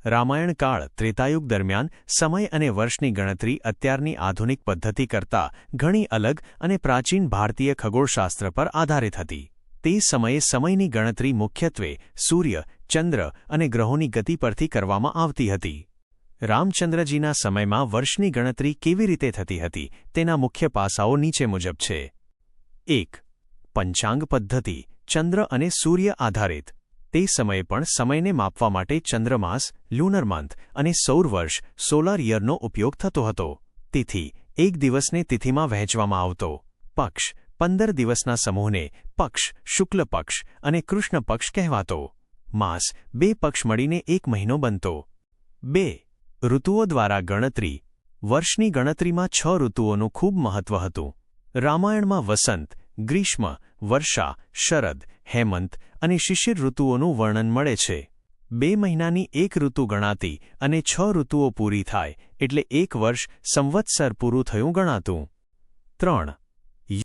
રામાયણકાળ ત્રેતાયુગ દરમિયાન સમય અને વર્ષની ગણતરી અત્યારની આધુનિક પદ્ધતિ કરતાં ઘણી અલગ અને પ્રાચીન ભારતીય ખગોળશાસ્ત્ર પર આધારિત હતી. તે સમયે સમયની ગણતરી મુખ્યત્વે સૂર્ય, ચંદ્ર અને ગ્રહોની ગતિ પરથી કરવામાં આવતી હતી. રામચંદ્રજીના સમયમાં વર્ષની ગણતરી કેવી રીતે થતી હતી તેના મુખ્ય પાસાઓ નીચે મુજબ છે. 1. પંચાંગ પદ્ધતિ, ચંદ્ર અને સૂર્ય આધારિત. તે સમયે પણ સમયને માપવા માટે ચંદ્રમાસ, લ્યુનર મંથ અને સૌર વર્ષ સોલાર યરનો ઉપયોગ થતો હતો. તિથિ, એક દિવસને તિથિમાં વહેંચવામાં આવતો. પક્ષ, 15 દિવસના સમૂહને પક્ષ, શુક્લ પક્ષ અને કૃષ્ણ પક્ષ કહેવાતો. માસ, 2 પક્ષ મળીને એક મહિનો બનતો. 2. ઋતુઓ દ્વારા ગણતરી. વર્ષની ગણતરીમાં 6 ઋતુઓનું ખૂબ મહત્વ હતું. રામાયણમાં વસંત, ગ્રીષ્મ, વર્ષા, શરદ, હેમંત અને શિશિર ઋતુઓનું વર્ણન મળે છે. 2 મહિનાની એક ઋતુ ગણાતી અને 6 ઋતુઓ પૂરી થાય એટલે એક વર્ષ સંવત્સર પૂરું થયું ગણાતું. 3.